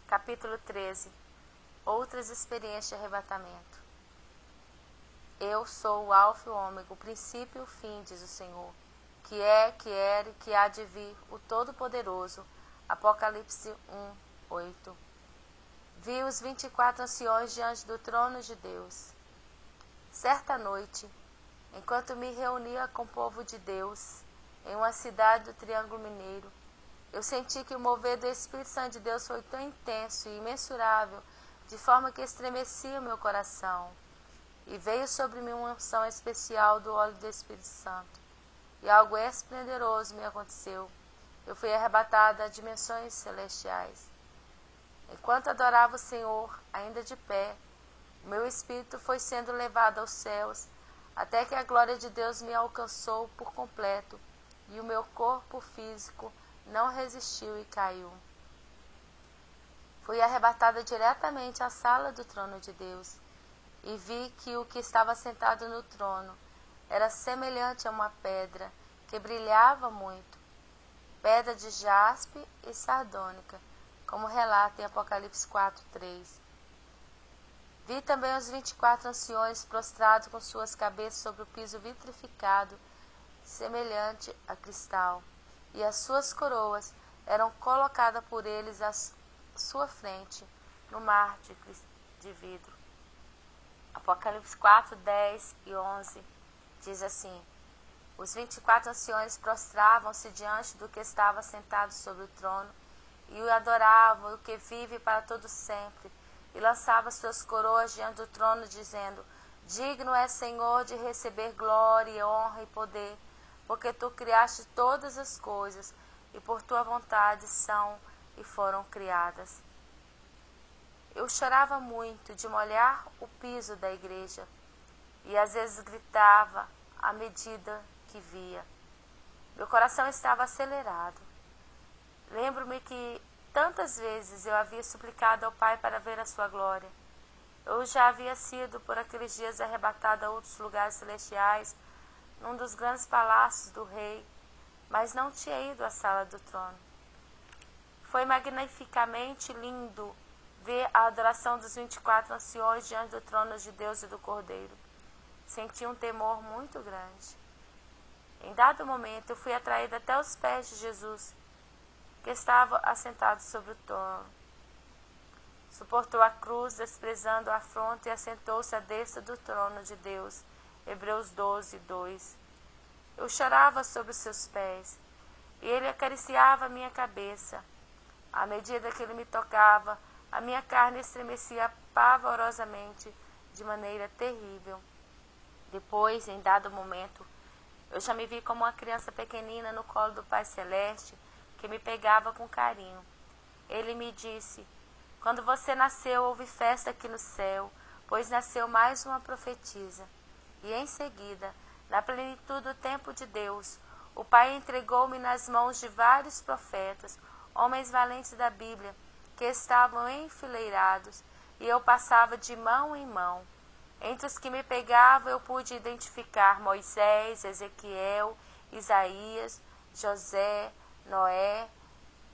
Capítulo 13. Outras experiências de arrebatamento. Eu sou o Alfa e o Ômega, o princípio e o fim, diz o Senhor, que é, que era e que há de vir, o Todo-Poderoso. Apocalipse 1:8. Vi os 24 anciões diante do trono de Deus. Certa noite, enquanto me reunia com o povo de Deus, em uma cidade do Triângulo Mineiro, eu senti que o mover do Espírito Santo de Deus foi tão intenso e imensurável, de forma que estremecia o meu coração. E veio sobre mim uma unção especial do óleo do Espírito Santo. E algo esplendoroso me aconteceu. Eu fui arrebatada a dimensões celestiais. Enquanto adorava o Senhor, ainda de pé, o meu espírito foi sendo levado aos céus, até que a glória de Deus me alcançou por completo, e o meu corpo físico não resistiu e caiu. Fui arrebatada diretamente à sala do trono de Deus, e vi que o que estava sentado no trono era semelhante a uma pedra que brilhava muito, pedra de jaspe e sardônica, como relata em Apocalipse 4:3. Vi também os 24 anciões prostrados com suas cabeças sobre o piso vitrificado, semelhante a cristal, e as suas coroas eram colocadas por eles à sua frente, no mar de vidro. Apocalipse 4:10 e 11 diz assim: Os 24 anciões prostravam-se diante do que estava sentado sobre o trono, e o adoravam, o que vive para todo sempre, e lançava suas coroas diante do trono, dizendo: Digno é, Senhor, de receber glória, honra e poder, porque tu criaste todas as coisas, e por tua vontade são e foram criadas. Eu chorava muito de molhar o piso da igreja, e às vezes gritava à medida que via. Meu coração estava acelerado. Lembro-me que tantas vezes eu havia suplicado ao Pai para ver a sua glória. Eu já havia sido por aqueles dias arrebatada a outros lugares celestiais, num dos grandes palácios do rei, mas não tinha ido à sala do trono. Foi magnificamente lindo ver a adoração dos 24 anciões diante do trono de Deus e do Cordeiro. Senti um temor muito grande. Em dado momento, eu fui atraída até os pés de Jesus, que estava assentado sobre o trono. Suportou a cruz, desprezando a afronta, e assentou-se à destra do trono de Deus. Hebreus 12:2. Eu chorava sobre os seus pés, e ele acariciava a minha cabeça. À medida que ele me tocava, a minha carne estremecia pavorosamente, de maneira terrível. Depois, em dado momento, eu já me vi como uma criança pequenina no colo do Pai Celeste, que me pegava com carinho. Ele me disse: Quando você nasceu, houve festa aqui no céu, pois nasceu mais uma profetisa. E em seguida, na plenitude do tempo de Deus, o Pai entregou-me nas mãos de vários profetas, homens valentes da Bíblia, que estavam enfileirados, e eu passava de mão em mão. Entre os que me pegavam, eu pude identificar Moisés, Ezequiel, Isaías, José, Noé,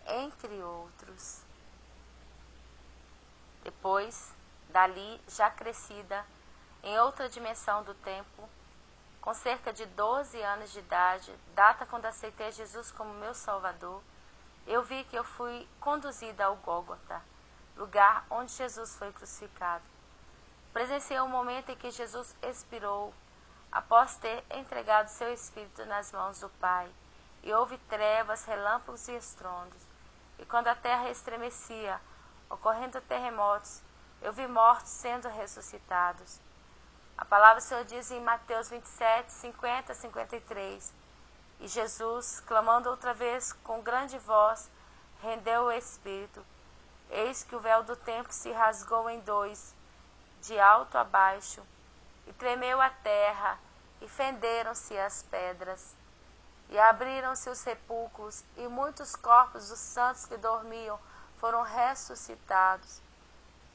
entre outros. Depois, dali, já crescida, em outra dimensão do tempo, com cerca de 12 anos de idade, data quando aceitei Jesus como meu Salvador, eu vi que eu fui conduzida ao Gólgota, lugar onde Jesus foi crucificado. Presenciei um momento em que Jesus expirou, após ter entregado seu espírito nas mãos do Pai, e houve trevas, relâmpagos e estrondos. E quando a terra estremecia, ocorrendo terremotos, eu vi mortos sendo ressuscitados. A palavra do Senhor diz em Mateus 27:50-53, e Jesus, clamando outra vez com grande voz, rendeu o espírito. Eis que o véu do templo se rasgou em dois, de alto a baixo, e tremeu a terra, e fenderam-se as pedras, e abriram-se os sepulcros, e muitos corpos dos santos que dormiam foram ressuscitados.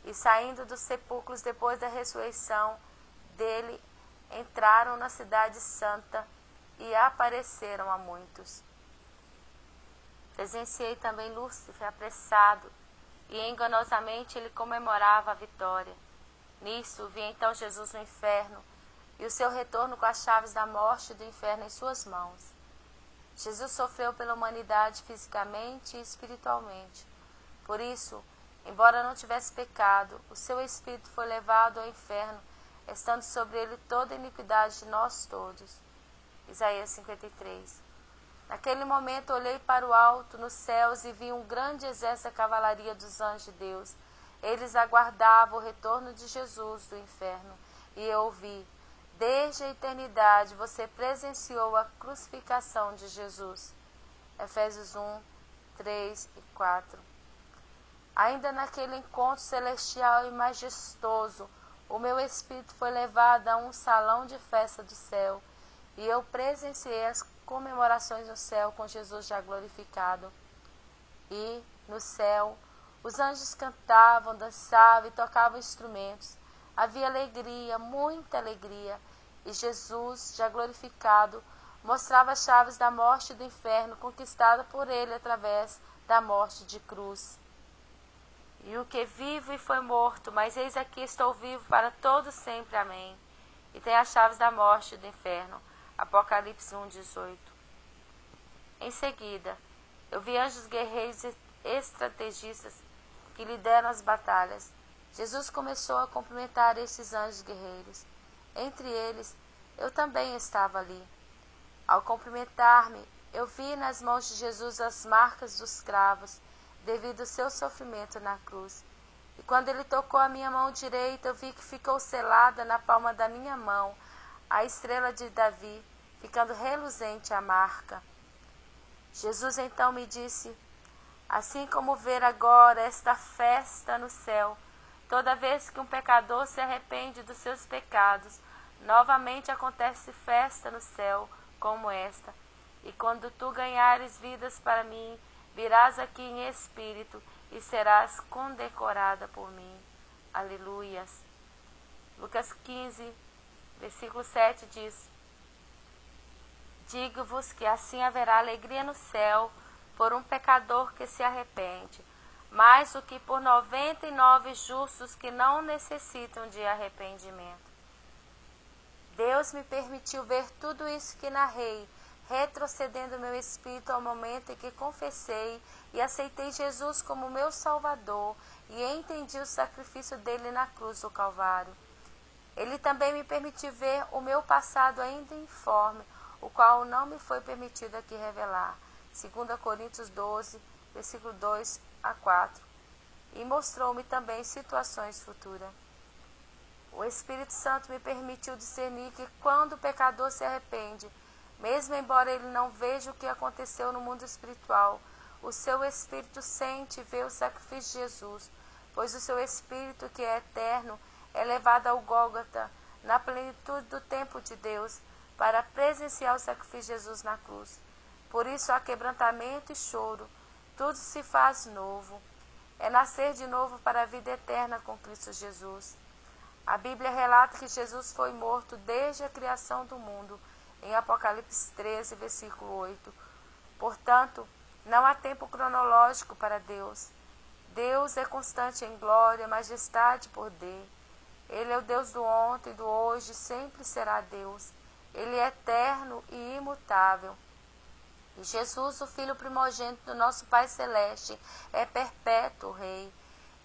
E saindo dos sepulcros depois da ressurreição dele, entraram na cidade santa e apareceram a muitos. Presenciei também Lúcifer apressado e enganosamente ele comemorava a vitória. Nisso, via então Jesus no inferno, e o seu retorno com as chaves da morte e do inferno em suas mãos. Jesus sofreu pela humanidade fisicamente e espiritualmente. Por isso, embora não tivesse pecado, o seu espírito foi levado ao inferno, estando sobre ele toda a iniquidade de nós todos. Isaías 53. Naquele momento olhei para o alto, nos céus, e vi um grande exército da cavalaria dos anjos de Deus. Eles aguardavam o retorno de Jesus do inferno. E eu ouvi: desde a eternidade você presenciou a crucificação de Jesus. Efésios 1, 3 e 4. Ainda naquele encontro celestial e majestoso, o meu espírito foi levado a um salão de festa do céu, e eu presenciei as comemorações no céu com Jesus já glorificado. E, no céu, os anjos cantavam, dançavam e tocavam instrumentos. Havia alegria, muita alegria, e Jesus, já glorificado, mostrava as chaves da morte e do inferno, conquistada por ele através da morte de cruz. E o que vivo e foi morto, mas eis aqui estou vivo para todo sempre, amém. E tem as chaves da morte e do inferno. Apocalipse 1:18. Em seguida, eu vi anjos guerreiros e estrategistas que lideram as batalhas. Jesus começou a cumprimentar esses anjos guerreiros. Entre eles, eu também estava ali. Ao cumprimentar-me, eu vi nas mãos de Jesus as marcas dos cravos, devido ao seu sofrimento na cruz. E quando ele tocou a minha mão direita, eu vi que ficou selada na palma da minha mão a estrela de Davi, ficando reluzente a marca. Jesus então me disse: assim como ver agora esta festa no céu, toda vez que um pecador se arrepende dos seus pecados, novamente acontece festa no céu como esta. E quando tu ganhares vidas para mim, virás aqui em espírito e serás condecorada por mim. Aleluias. Lucas 15, versículo 7 diz: digo-vos que assim haverá alegria no céu por um pecador que se arrepende, mais do que por 99 justos que não necessitam de arrependimento. Deus me permitiu ver tudo isso que narrei, retrocedendo meu espírito ao momento em que confessei e aceitei Jesus como meu Salvador e entendi o sacrifício dele na cruz do Calvário. Ele também me permitiu ver o meu passado ainda informe, o qual não me foi permitido aqui revelar. 2 Coríntios 12, versículo 2 a 4. E mostrou-me também situações futuras. O Espírito Santo me permitiu discernir que quando o pecador se arrepende, mesmo embora ele não veja o que aconteceu no mundo espiritual, o seu espírito sente e vê o sacrifício de Jesus, pois o seu espírito, que é eterno, é levado ao Gólgota, na plenitude do tempo de Deus, para presenciar o sacrifício de Jesus na cruz. Por isso há quebrantamento e choro, tudo se faz novo. É nascer de novo para a vida eterna com Cristo Jesus. A Bíblia relata que Jesus foi morto desde a criação do mundo, em Apocalipse 13, versículo 8. Portanto, não há tempo cronológico para Deus. Deus é constante em glória, majestade e poder. Ele é o Deus do ontem, do hoje, sempre será Deus. Ele é eterno e imutável. E Jesus, o Filho primogênito do nosso Pai Celeste, é perpétuo Rei.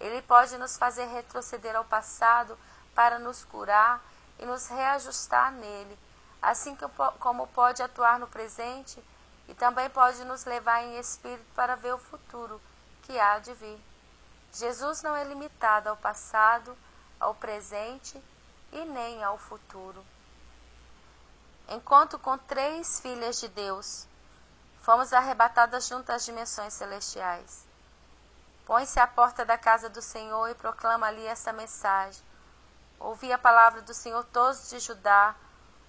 Ele pode nos fazer retroceder ao passado para nos curar e nos reajustar nele, assim como pode atuar no presente e também pode nos levar em espírito para ver o futuro que há de vir. Jesus não é limitado ao passado, ao presente e nem ao futuro. Enquanto com 3 filhas de Deus, fomos arrebatadas junto às dimensões celestiais. Põe-se à porta da casa do Senhor e proclama ali esta mensagem. Ouvi a palavra do Senhor todos de Judá,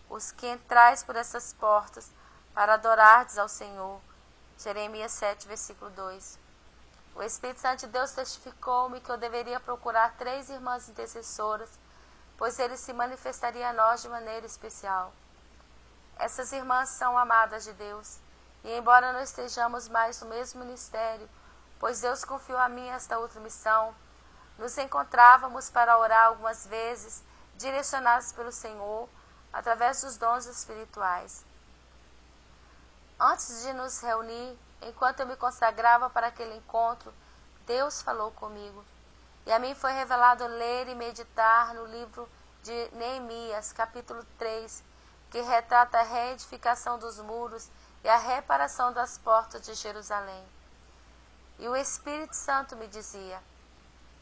os que entrais por essas portas, para adorardes ao Senhor. Jeremias 7, versículo 2. O Espírito Santo de Deus testificou-me que eu deveria procurar 3 irmãs intercessoras, pois ele se manifestaria a nós de maneira especial. Essas irmãs são amadas de Deus, e embora não estejamos mais no mesmo ministério, pois Deus confiou a mim esta outra missão. Nos encontrávamos para orar algumas vezes, direcionados pelo Senhor, através dos dons espirituais. Antes de nos reunir, enquanto eu me consagrava para aquele encontro, Deus falou comigo. E a mim foi revelado ler e meditar no livro de Neemias, capítulo 3, que retrata a reedificação dos muros e a reparação das portas de Jerusalém. E o Espírito Santo me dizia: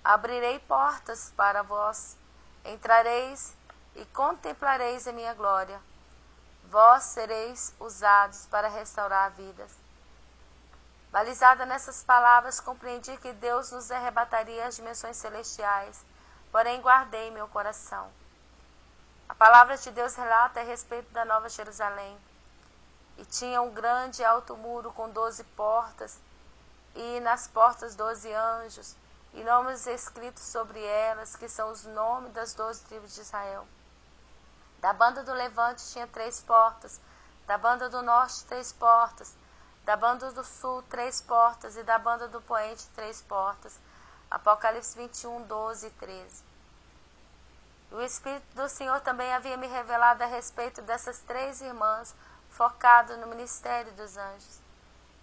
abrirei portas para vós, entrareis e contemplareis a minha glória. Vós sereis usados para restaurar vidas. Balizada nessas palavras, compreendi que Deus nos arrebataria às dimensões celestiais, porém guardei meu coração. A palavra de Deus relata a respeito da Nova Jerusalém. E tinha um grande e alto muro com 12 portas, e nas portas 12 anjos, e nomes escritos sobre elas, que são os nomes das 12 tribos de Israel. Da banda do levante tinha 3 portas, da banda do norte 3 portas, da banda do sul 3 portas, e da banda do poente 3 portas. Apocalipse 21, 12 e 13. O Espírito do Senhor também havia me revelado a respeito dessas 3 irmãs, focado no ministério dos anjos.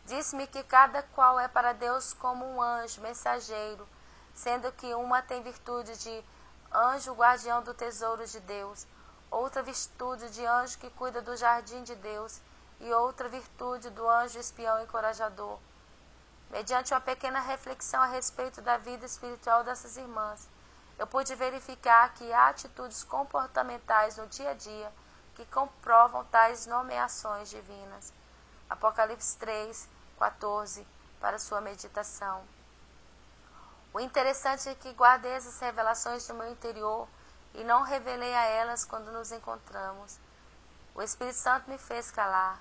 Disse-me que cada qual é para Deus como um anjo mensageiro, sendo que uma tem virtude de anjo guardião do tesouro de Deus, outra virtude de anjo que cuida do jardim de Deus, e outra virtude do anjo espião encorajador. Mediante uma pequena reflexão a respeito da vida espiritual dessas irmãs, eu pude verificar que há atitudes comportamentais no dia a dia que comprovam tais nomeações divinas. Apocalipse 3, 14, para sua meditação. O interessante é que guardei essas revelações no meu interior e não revelei a elas quando nos encontramos. O Espírito Santo me fez calar.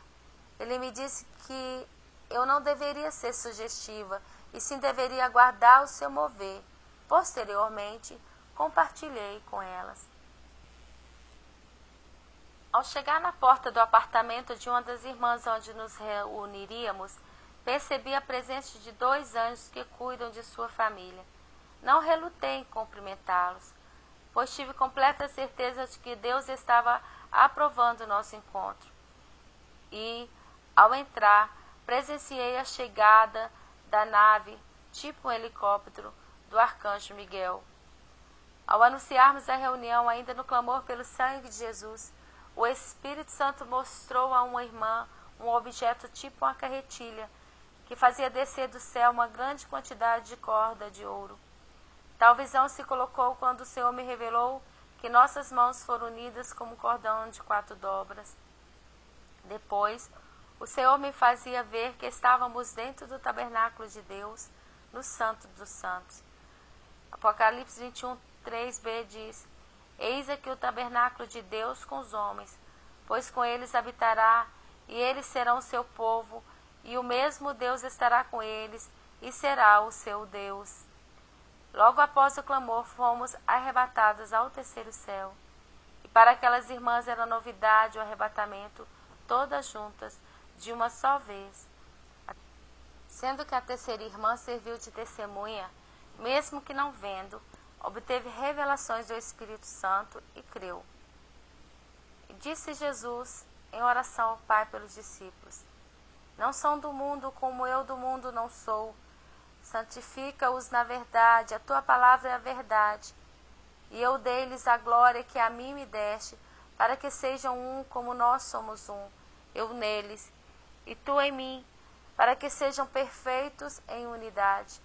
Ele me disse que eu não deveria ser sugestiva, e sim deveria aguardar o seu mover. Posteriormente, compartilhei com elas. Ao chegar na porta do apartamento de uma das irmãs onde nos reuniríamos, percebi a presença de 2 anjos que cuidam de sua família. Não relutei em cumprimentá-los, pois tive completa certeza de que Deus estava aprovando o nosso encontro. E, ao entrar, presenciei a chegada da nave, tipo um helicóptero, do arcanjo Miguel. Ao anunciarmos a reunião, ainda no clamor pelo sangue de Jesus, o Espírito Santo mostrou a uma irmã um objeto tipo uma carretilha, que fazia descer do céu uma grande quantidade de corda de ouro. Tal visão se colocou quando o Senhor me revelou que nossas mãos foram unidas como um cordão de 4 dobras. Depois, o Senhor me fazia ver que estávamos dentro do tabernáculo de Deus, no Santo dos Santos. Apocalipse 21, 3b diz: eis aqui o tabernáculo de Deus com os homens, pois com eles habitará, e eles serão o seu povo, e o mesmo Deus estará com eles, e será o seu Deus. Logo após o clamor, fomos arrebatadas ao 3º céu. E para aquelas irmãs era novidade o arrebatamento, todas juntas, de uma só vez. Sendo que a 3ª irmã serviu de testemunha, mesmo que não vendo, obteve revelações do Espírito Santo e creu. E disse Jesus em oração ao Pai pelos discípulos: não são do mundo, como eu do mundo não sou. Santifica-os na verdade, a tua palavra é a verdade. E eu dei-lhes a glória que a mim me deste, para que sejam um como nós somos um, eu neles, e tu em mim, para que sejam perfeitos em unidade.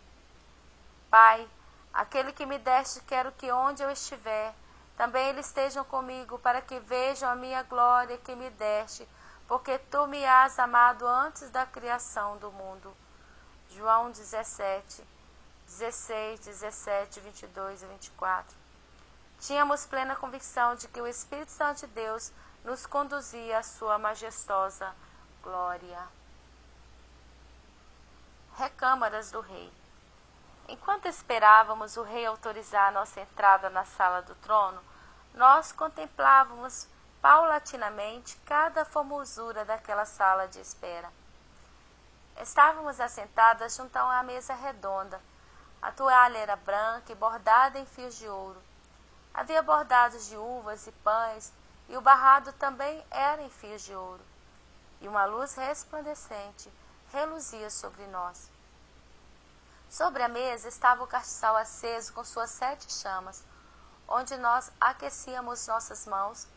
Pai, aquele que me deste, quero que onde eu estiver, também eles estejam comigo, para que vejam a minha glória que me deste, porque tu me has amado antes da criação do mundo. João 17, 16, 17, 22 e 24. Tínhamos plena convicção de que o Espírito Santo de Deus nos conduzia à sua majestosa glória. Recâmaras do Rei. Enquanto esperávamos o rei autorizar a nossa entrada na sala do trono, nós contemplávamos paulatinamente cada formosura daquela sala de espera. Estávamos assentadas junto a uma mesa redonda. A toalha era branca e bordada em fios de ouro. Havia bordados de uvas e pães, e o barrado também era em fios de ouro. E uma luz resplandecente reluzia sobre nós. Sobre a mesa estava o castiçal aceso com suas 7 chamas, onde nós aquecíamos nossas mãos,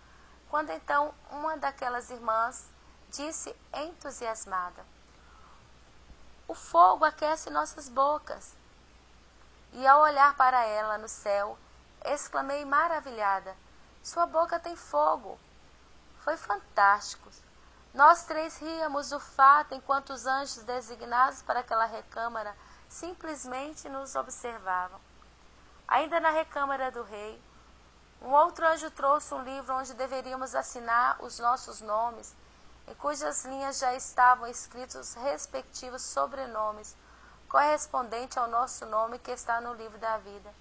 quando então uma daquelas irmãs disse entusiasmada: "O fogo aquece nossas bocas." E ao olhar para ela no céu, exclamei maravilhada: "Sua boca tem fogo." Foi fantástico. Nós 3 ríamos do fato enquanto os anjos designados para aquela recâmara simplesmente nos observavam. Ainda na recâmara do rei, um outro anjo trouxe um livro onde deveríamos assinar os nossos nomes, em cujas linhas já estavam escritos os respectivos sobrenomes, correspondente ao nosso nome que está no livro da vida.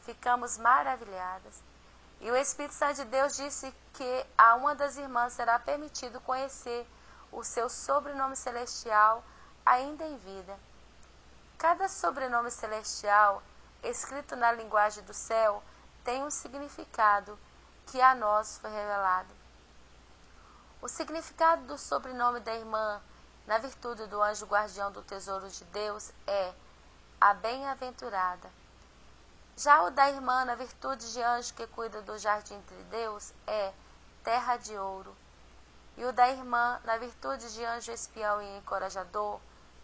Ficamos maravilhadas. E o Espírito Santo de Deus disse que a uma das irmãs será permitido conhecer o seu sobrenome celestial ainda em vida. Cada sobrenome celestial, escrito na linguagem do céu, tem um significado que a nós foi revelado. O significado do sobrenome da irmã, na virtude do anjo guardião do tesouro de Deus, é a bem-aventurada. Já o da irmã, na virtude de anjo que cuida do jardim de Deus, é terra de ouro. E o da irmã, na virtude de anjo espião e encorajador,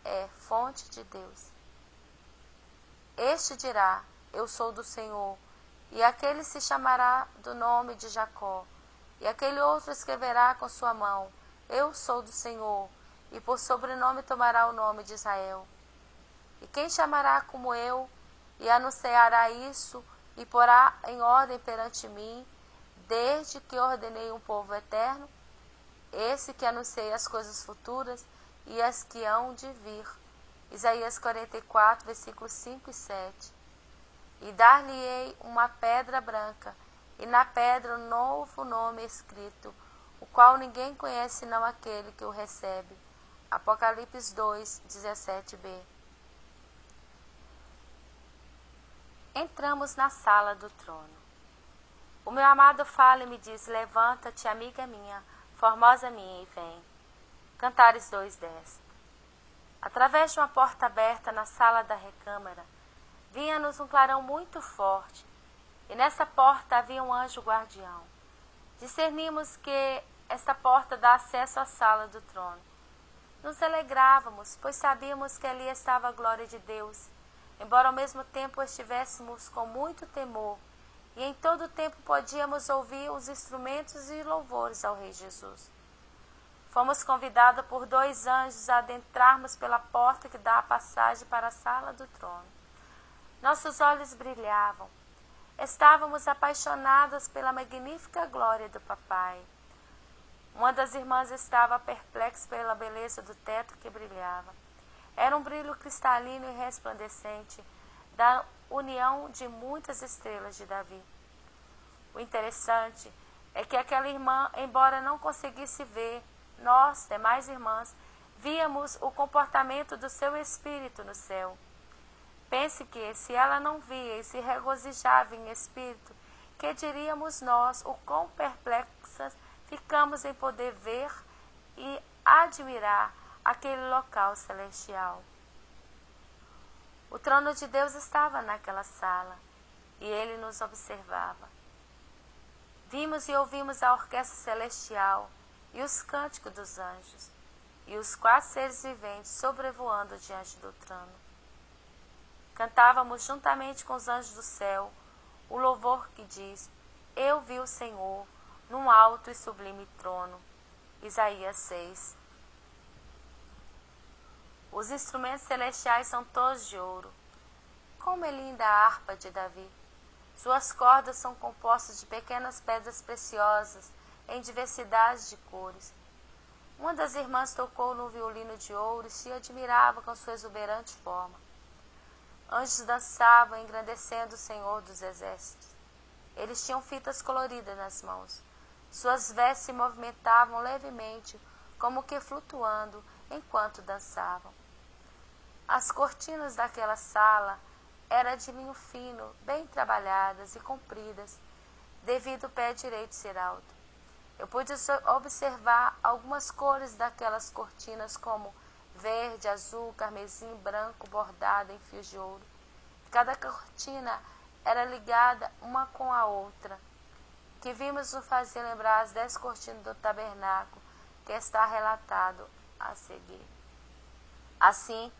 é fonte de Deus. Este dirá: eu sou do Senhor, e aquele se chamará do nome de Jacó, e aquele outro escreverá com sua mão: eu sou do Senhor, e por sobrenome tomará o nome de Israel. E quem chamará como eu, e anunciará isso, e porá em ordem perante mim, desde que ordenei um povo eterno? Esse que anunciei as coisas futuras e as que hão de vir. Isaías 44, versículos 5 e 7. E dar-lhe-ei uma pedra branca, e na pedra um novo nome escrito, o qual ninguém conhece senão aquele que o recebe. Apocalipse 2, 17b. Entramos na sala do trono. O meu amado fala e me diz: levanta-te, amiga minha, formosa minha, e vem. Cantares 2:10. Através de uma porta aberta na sala da recâmara, vinha-nos um clarão muito forte, e nessa porta havia um anjo guardião. Discernimos que esta porta dá acesso à sala do trono. Nos alegrávamos, pois sabíamos que ali estava a glória de Deus, embora ao mesmo tempo estivéssemos com muito temor, e em todo o tempo podíamos ouvir os instrumentos e louvores ao Rei Jesus. Fomos convidados por 2 anjos a adentrarmos pela porta que dá a passagem para a sala do trono. Nossos olhos brilhavam. Estávamos apaixonadas pela magnífica glória do Papai. Uma das irmãs estava perplexa pela beleza do teto que brilhava. Era um brilho cristalino e resplandecente, da união de muitas estrelas de Davi. O interessante é que aquela irmã, embora não conseguisse ver, nós, demais irmãs, víamos o comportamento do seu espírito no céu. Pense que, se ela não via e se regozijava em espírito, que diríamos nós o quão perplexas ficamos em poder ver e admirar aquele local celestial. O trono de Deus estava naquela sala, e ele nos observava. Vimos e ouvimos a orquestra celestial e os cânticos dos anjos, e os 4 seres viventes sobrevoando diante do trono. Cantávamos juntamente com os anjos do céu o louvor que diz: eu vi o Senhor num alto e sublime trono. Isaías 6. Os instrumentos celestiais são todos de ouro. Como é linda a harpa de Davi! Suas cordas são compostas de pequenas pedras preciosas em diversidade de cores. Uma das irmãs tocou no violino de ouro e se admirava com sua exuberante forma. Anjos dançavam, engrandecendo o Senhor dos Exércitos. Eles tinham fitas coloridas nas mãos. Suas vestes se movimentavam levemente, como que flutuando, enquanto dançavam. As cortinas daquela sala eram de linho fino, bem trabalhadas e compridas, devido ao pé direito ser alto. Eu pude observar algumas cores daquelas cortinas, como verde, azul, carmesim, branco, bordada em fios de ouro. Cada cortina era ligada uma com a outra, que vimos nos fazer lembrar as 10 cortinas do tabernáculo, que está relatado a seguir. Assim,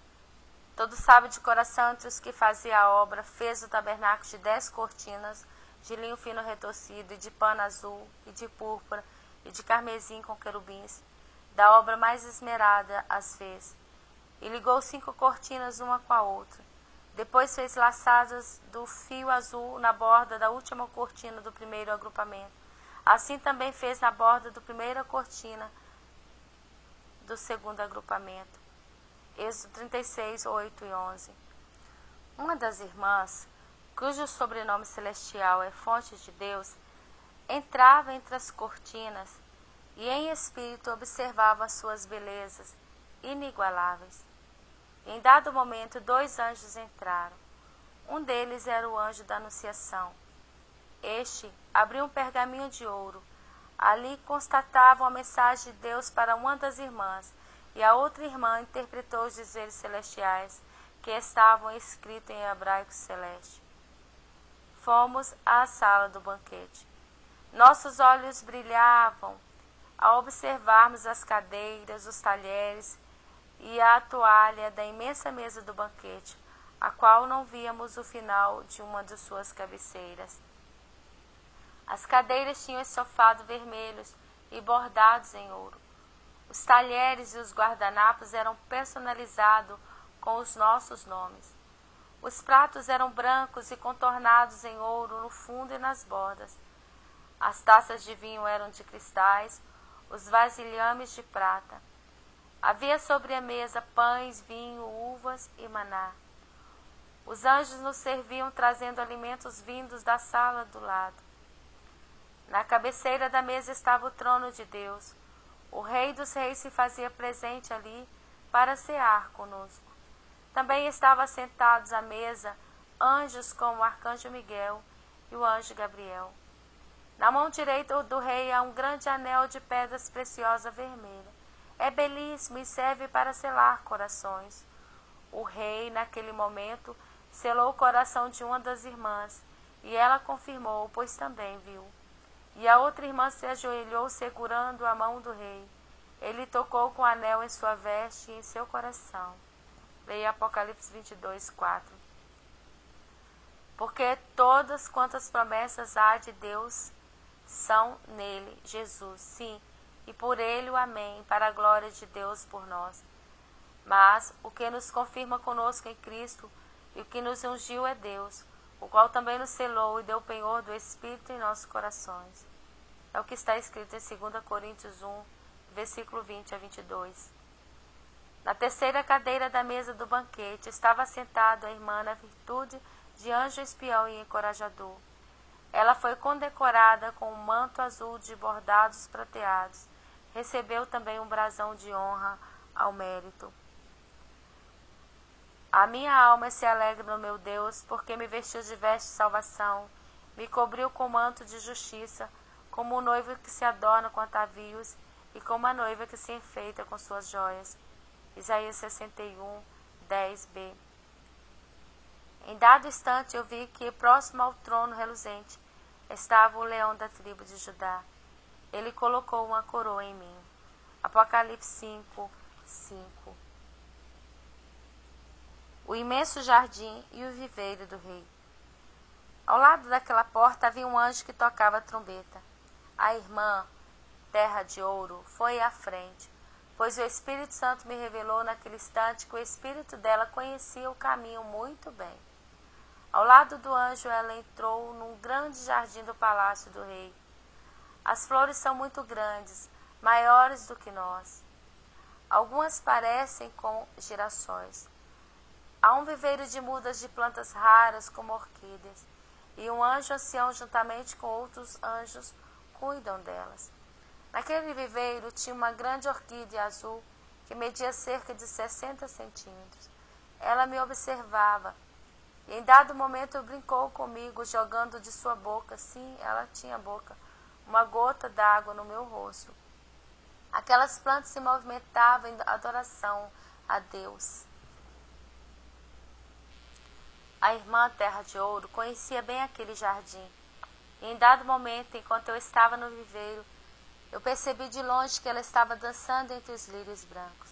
todo sábio de coração entre os que fazia a obra fez o tabernáculo de 10 cortinas, de linho fino retorcido, e de pano azul, e de púrpura, e de carmesim com querubins. Da obra mais esmerada as fez. E ligou 5 cortinas uma com a outra. Depois fez laçadas do fio azul na borda da última cortina do primeiro agrupamento. Assim também fez na borda da primeira cortina do segundo agrupamento. Êxodo 36, 8 e 11. Uma das irmãs, cujo sobrenome celestial é Fonte de Deus, entrava entre as cortinas e em espírito observava as suas belezas inigualáveis. Em dado momento, 2 anjos entraram. Um deles era o anjo da Anunciação. Este abriu um pergaminho de ouro. Ali constatavam a mensagem de Deus para uma das irmãs, e a outra irmã interpretou os dizeres celestiais que estavam escritos em hebraico celeste. Fomos à sala do banquete. Nossos olhos brilhavam ao observarmos as cadeiras, os talheres e a toalha da imensa mesa do banquete, a qual não víamos o final de uma de suas cabeceiras. As cadeiras tinham estofados vermelhos e bordados em ouro. Os talheres e os guardanapos eram personalizados com os nossos nomes. Os pratos eram brancos e contornados em ouro no fundo e nas bordas. As taças de vinho eram de cristais, os vasilhames de prata. Havia sobre a mesa pães, vinho, uvas e maná. Os anjos nos serviam trazendo alimentos vindos da sala do lado. Na cabeceira da mesa estava o trono de Deus. O Rei dos Reis se fazia presente ali para cear conosco. Também estavam sentados à mesa anjos como o arcanjo Miguel e o anjo Gabriel. Na mão direita do rei há um grande anel de pedras preciosas vermelhas. É belíssimo e serve para selar corações. O rei, naquele momento, selou o coração de uma das irmãs, e ela confirmou, pois também viu. E a outra irmã se ajoelhou segurando a mão do rei. Ele tocou com o anel em sua veste e em seu coração. Leia Apocalipse 22, 4. Porque todas quantas promessas há de Deus são nele, Jesus, sim, e por ele o amém, para a glória de Deus por nós. Mas o que nos confirma conosco em Cristo e o que nos ungiu é Deus, o qual também nos selou e deu o penhor do Espírito em nossos corações. É o que está escrito em 2 Coríntios 1, versículo 20 a 22. Na terceira cadeira da mesa do banquete estava sentada a irmã na virtude de anjo espião e encorajador. Ela foi condecorada com um manto azul de bordados prateados. Recebeu também um brasão de honra ao mérito. A minha alma se alegra no meu Deus, porque me vestiu de veste de salvação, me cobriu com manto de justiça, como o noivo que se adorna com atavios e como a noiva que se enfeita com suas joias. Isaías 61, 10b. Em dado instante eu vi que, próximo ao trono reluzente, estava o leão da tribo de Judá. Ele colocou uma coroa em mim. Apocalipse 5, 5. O imenso jardim e o viveiro do rei. Ao lado daquela porta havia um anjo que tocava a trombeta. A irmã, terra de ouro, foi à frente, pois o Espírito Santo me revelou naquele instante que o espírito dela conhecia o caminho muito bem. Ao lado do anjo ela entrou num grande jardim do palácio do rei. As flores são muito grandes, maiores do que nós. Algumas parecem com girassóis. Há um viveiro de mudas de plantas raras como orquídeas, e um anjo ancião juntamente com outros anjos cuidam delas. Naquele viveiro tinha uma grande orquídea azul que media cerca de 60 centímetros. Ela me observava e em dado momento brincou comigo, jogando de sua boca, sim, ela tinha boca, uma gota d'água no meu rosto. Aquelas plantas se movimentavam em adoração a Deus. A irmã Terra de Ouro conhecia bem aquele jardim. E em dado momento, enquanto eu estava no viveiro, eu percebi de longe que ela estava dançando entre os lírios brancos.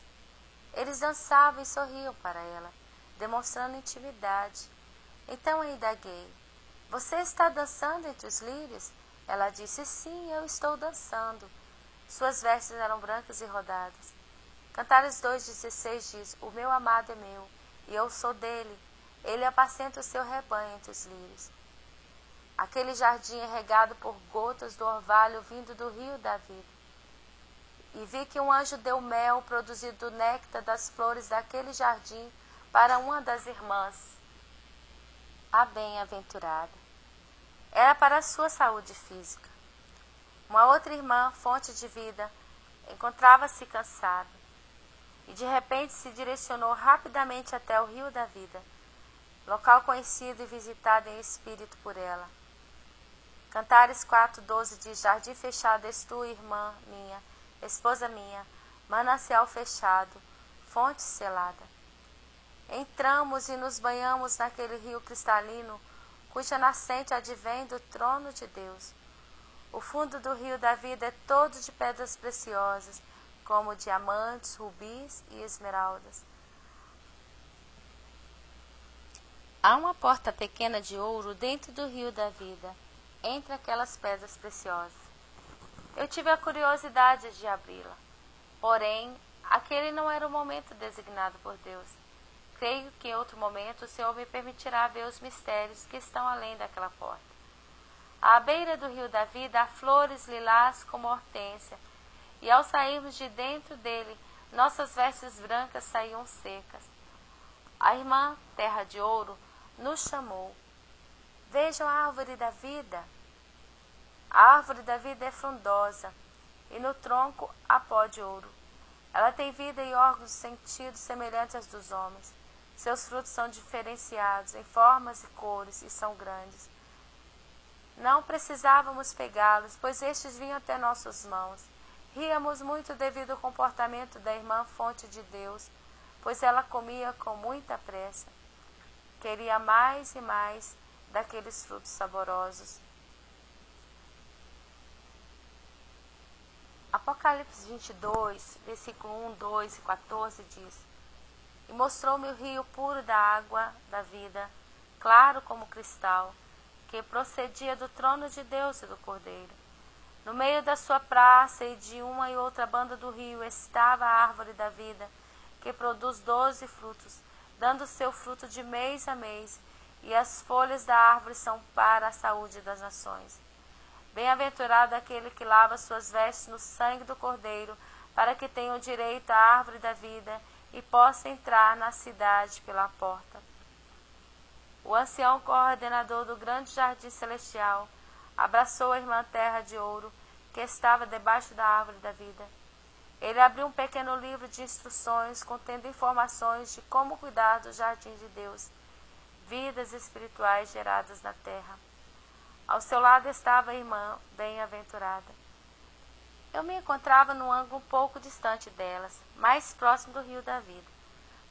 Eles dançavam e sorriam para ela, demonstrando intimidade. Então eu indaguei: você está dançando entre os lírios? Ela disse: sim, eu estou dançando. Suas vestes eram brancas e rodadas. Cantares 2,16 diz: o meu amado é meu, e eu sou dele. Ele apacenta o seu rebanho entre os lírios. Aquele jardim é regado por gotas do orvalho vindo do rio da vida. E vi que um anjo deu mel produzido do néctar das flores daquele jardim para uma das irmãs, a bem-aventurada. Era para a sua saúde física. Uma outra irmã, fonte de vida, encontrava-se cansada e de repente se direcionou rapidamente até o rio da vida, local conhecido e visitado em espírito por ela. Cantares 4,12 diz: jardim fechado és tu, irmã minha, esposa minha, manancial fechado, fonte selada. Entramos e nos banhamos naquele rio cristalino, cuja nascente advém do trono de Deus. O fundo do rio da vida é todo de pedras preciosas, como diamantes, rubis e esmeraldas. Há uma porta pequena de ouro dentro do rio da vida, entre aquelas pedras preciosas. Eu tive a curiosidade de abri-la, porém, aquele não era o momento designado por Deus. Creio que em outro momento o Senhor me permitirá ver os mistérios que estão além daquela porta. À beira do rio da vida há flores lilás como hortênsia, e ao sairmos de dentro dele, nossas vestes brancas saíam secas. A irmã Terra de Ouro nos chamou: vejam a árvore da vida. A árvore da vida é frondosa, e no tronco há pó de ouro. Ela tem vida e órgãos de sentido semelhantes aos dos homens. Seus frutos são diferenciados em formas e cores e são grandes. Não precisávamos pegá-los, pois estes vinham até nossas mãos. Ríamos muito devido ao comportamento da irmã Fonte de Deus, pois ela comia com muita pressa. Queria mais e mais daqueles frutos saborosos. Apocalipse 22, versículo 1, 2 e 14 diz: e mostrou-me o rio puro da água da vida, claro como cristal, que procedia do trono de Deus e do Cordeiro. No meio da sua praça e de uma e outra banda do rio estava a árvore da vida, que produz 12 frutos, dando seu fruto de mês a mês, e as folhas da árvore são para a saúde das nações. Bem-aventurado aquele que lava suas vestes no sangue do Cordeiro, para que tenha o direito à árvore da vida e possa entrar na cidade pela porta. O ancião coordenador do grande jardim celestial abraçou a irmã Terra de Ouro, que estava debaixo da árvore da vida. Ele abriu um pequeno livro de instruções contendo informações de como cuidar do jardim de Deus, vidas espirituais geradas na terra. Ao seu lado estava a irmã bem-aventurada. Eu me encontrava num ângulo um pouco distante delas, mais próximo do rio da vida.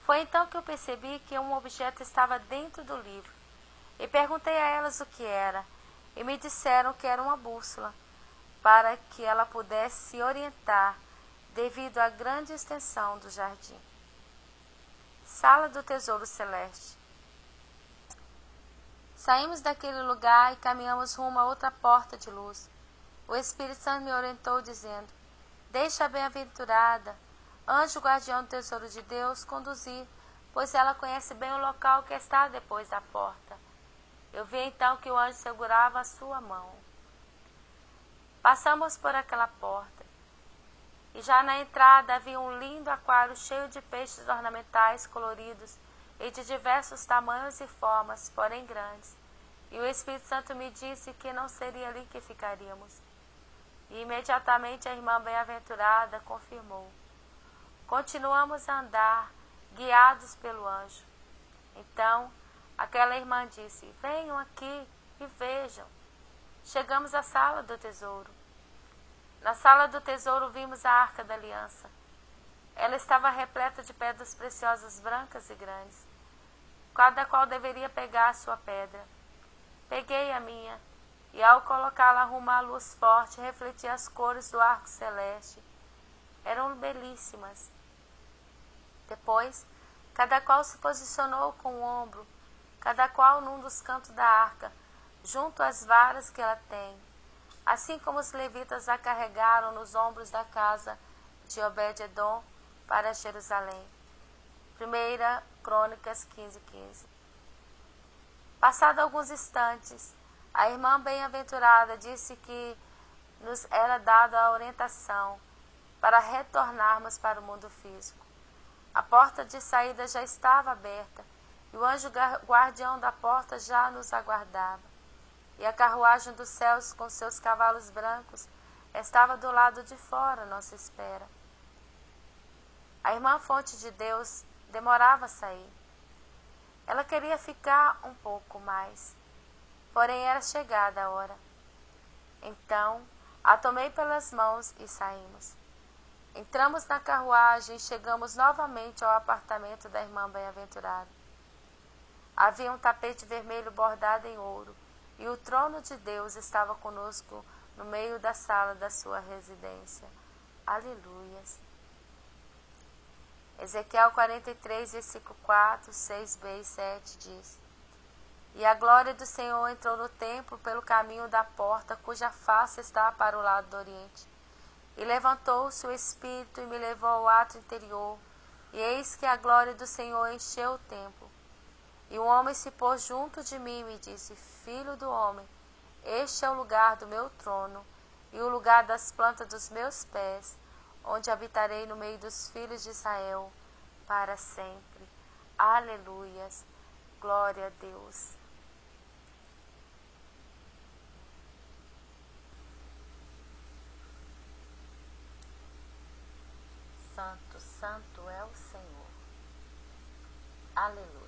Foi então que eu percebi que um objeto estava dentro do livro, e perguntei a elas o que era, e me disseram que era uma bússola, para que ela pudesse se orientar devido à grande extensão do jardim. Sala do Tesouro Celeste. Saímos daquele lugar e caminhamos rumo a outra porta de luz. O Espírito Santo me orientou dizendo: deixa a bem-aventurada, anjo guardião do tesouro de Deus, conduzir, pois ela conhece bem o local que está depois da porta. Eu vi então que o anjo segurava a sua mão. Passamos por aquela porta, e já na entrada havia um lindo aquário cheio de peixes ornamentais coloridos e de diversos tamanhos e formas, porém grandes. E o Espírito Santo me disse que não seria ali que ficaríamos. E imediatamente a irmã bem-aventurada confirmou. Continuamos a andar, guiados pelo anjo. Então, aquela irmã disse: venham aqui e vejam. Chegamos à sala do tesouro. Na sala do tesouro vimos a Arca da Aliança. Ela estava repleta de pedras preciosas brancas e grandes. Cada qual deveria pegar a sua pedra. Peguei a minha, e ao colocá-la rumo à luz forte, refletia as cores do arco celeste. Eram belíssimas. Depois, cada qual se posicionou com o ombro, cada qual num dos cantos da arca, junto às varas que ela tem, assim como os levitas a carregaram nos ombros da casa de Obed-edom para Jerusalém. 1 Crônicas 15:15. Passado alguns instantes, a irmã bem-aventurada disse que nos era dada a orientação para retornarmos para o mundo físico. A porta de saída já estava aberta e o anjo guardião da porta já nos aguardava. E a carruagem dos céus com seus cavalos brancos estava do lado de fora à nossa espera. A irmã Fonte de Deus demorava a sair. Ela queria ficar um pouco mais, porém era chegada a hora. Então, a tomei pelas mãos e saímos. Entramos na carruagem e chegamos novamente ao apartamento da irmã bem-aventurada. Havia um tapete vermelho bordado em ouro, e o trono de Deus estava conosco no meio da sala da sua residência. Aleluias. Ezequiel 43, versículo 4, 6b e 7 diz: E a glória do Senhor entrou no templo pelo caminho da porta, cuja face está para o lado do oriente. E levantou-se o Espírito e me levou ao átrio interior, e eis que a glória do Senhor encheu o templo. E um homem se pôs junto de mim e me disse: Filho do homem, este é o lugar do meu trono, e o lugar das plantas dos meus pés, onde habitarei no meio dos filhos de Israel para sempre. Aleluias. Glória a Deus. Santo, santo é o Senhor. Aleluia.